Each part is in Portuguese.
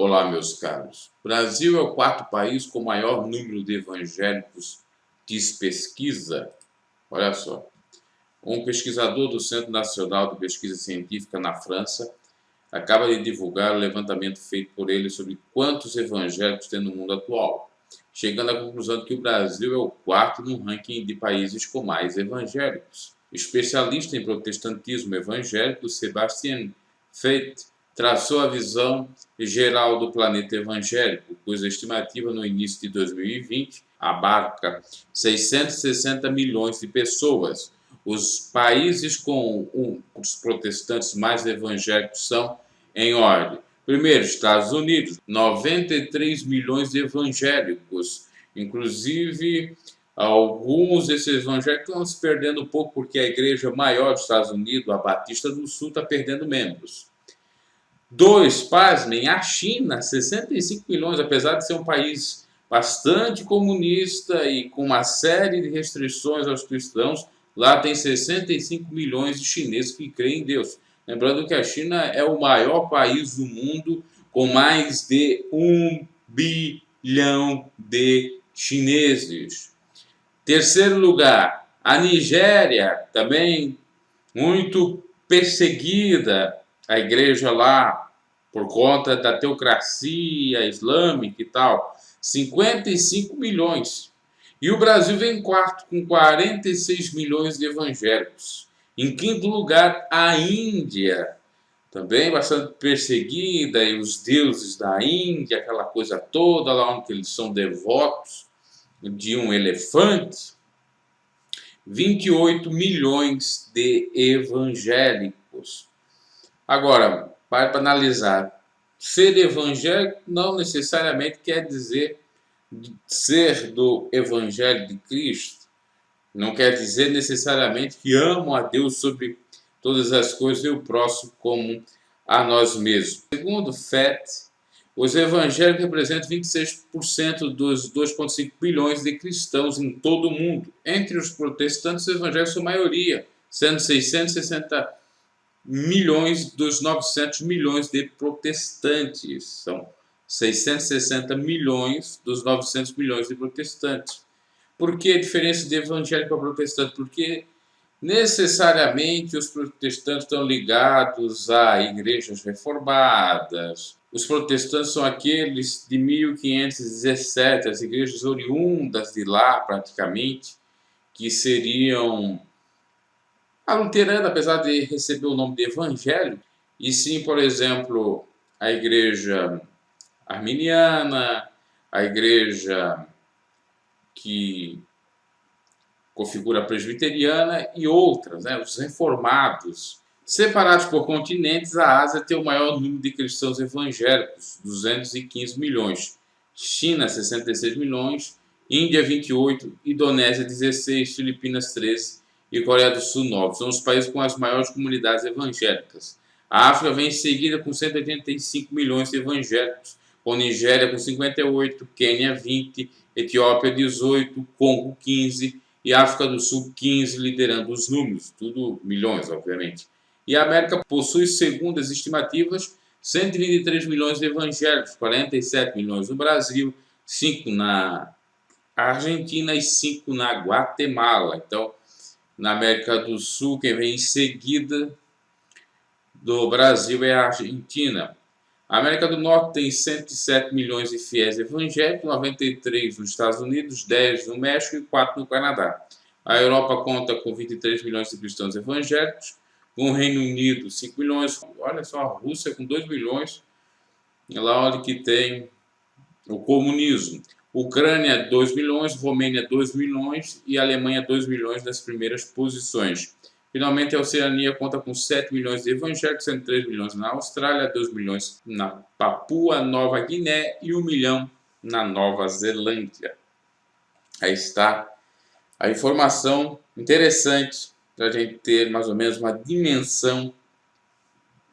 Olá, meus caros. O Brasil é o quarto país com maior número de evangélicos, diz pesquisa. Olha só. Um pesquisador do Centro Nacional de Pesquisa Científica na França acaba de divulgar o levantamento feito por ele sobre quantos evangélicos tem no mundo atual, chegando à conclusão de que o Brasil é o quarto no ranking de países com mais evangélicos. O especialista em protestantismo evangélico, Sebastian Feit, traçou a visão geral do planeta evangélico, cuja estimativa no início de 2020 abarca 660 milhões de pessoas. Os países com os protestantes mais evangélicos são, em ordem: primeiro, Estados Unidos, 93 milhões de evangélicos. Inclusive, alguns desses evangélicos estão se perdendo um pouco porque a igreja maior dos Estados Unidos, a Batista do Sul, está perdendo membros. 2, pasmem, a China, 65 milhões, apesar de ser um país bastante comunista e com uma série de restrições aos cristãos, lá tem 65 milhões de chineses que creem em Deus. Lembrando que a China é o maior país do mundo, com mais de 1 bilhão de chineses. Terceiro lugar, a Nigéria, também muito perseguida, a igreja lá, por conta da teocracia islâmica e tal, 55 milhões. E o Brasil vem em quarto, com 46 milhões de evangélicos. Em quinto lugar, a Índia, também bastante perseguida, e os deuses da Índia, aquela coisa toda, lá onde eles são devotos de um elefante. 28 milhões de evangélicos. Agora, para analisar, ser evangélico não necessariamente quer dizer ser do Evangelho de Cristo. Não quer dizer necessariamente que amo a Deus sobre todas as coisas e o próximo como a nós mesmos. Segundo FET, os evangélicos representam 26% dos 2,5 bilhões de cristãos em todo o mundo. Entre os protestantes, os evangélicos são a maioria, sendo 660 milhões dos 900 milhões de protestantes. São 660 milhões dos 900 milhões de protestantes. Por que a diferença de evangélico para protestante? Porque necessariamente os protestantes estão ligados a igrejas reformadas. Os protestantes são aqueles de 1517, as igrejas oriundas de lá, praticamente, que seriam a luterana, apesar de receber o nome de evangelho, e sim, por exemplo, a igreja arminiana, a igreja que configura a presbiteriana e outras, né? Os reformados. Separados por continentes, a Ásia tem o maior número de cristãos evangélicos, 215 milhões. China, 66 milhões. Índia, 28. Indonésia, 16. Filipinas, 13. E Coreia do Sul, 9. São os países com as maiores comunidades evangélicas. A África vem em seguida com 185 milhões de evangélicos, com Nigéria com 58, Quênia 20, Etiópia 18, Congo 15 e África do Sul 15, liderando os números, tudo milhões, obviamente. E a América possui, segundo as estimativas, 123 milhões de evangélicos, 47 milhões no Brasil, 5 na Argentina e 5 na Guatemala. Então, na América do Sul, quem vem em seguida do Brasil é a Argentina. A América do Norte tem 107 milhões de fiéis evangélicos, 93 nos Estados Unidos, 10 no México e 4 no Canadá. A Europa conta com 23 milhões de cristãos evangélicos, com o Reino Unido 5 milhões, olha só, a Rússia com 2 milhões, lá onde que tem o comunismo. Ucrânia 2 milhões, Romênia 2 milhões e Alemanha 2 milhões nas primeiras posições. Finalmente, a Oceania conta com 7 milhões de evangélicos, sendo 3 milhões na Austrália, 2 milhões na Papua Nova Guiné e 1 milhão na Nova Zelândia. Aí está a informação interessante para a gente ter mais ou menos uma dimensão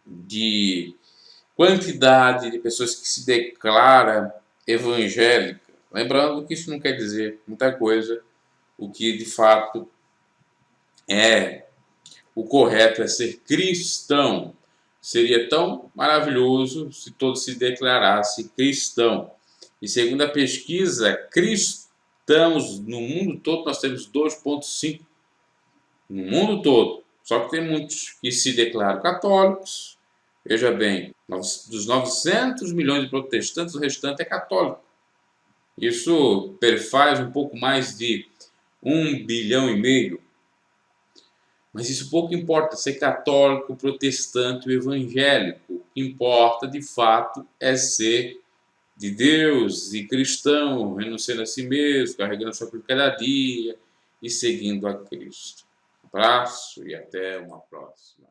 de quantidade de pessoas que se declaram evangélicas. Lembrando que isso não quer dizer muita coisa, o que de fato é o correto é ser cristão. Seria tão maravilhoso se todo se declarasse cristão. E segundo a pesquisa, cristãos no mundo todo, nós temos 2,5 no mundo todo. Só que tem muitos que se declaram católicos. Veja bem, dos 900 milhões de protestantes, o restante é católico. Isso perfaz um pouco mais de 1,5 bilhão. Mas isso pouco importa, ser católico, protestante ou evangélico. O que importa, de fato, é ser de Deus e cristão, renunciando a si mesmo, carregando a sua cruz cada dia e seguindo a Cristo. Um abraço e até uma próxima.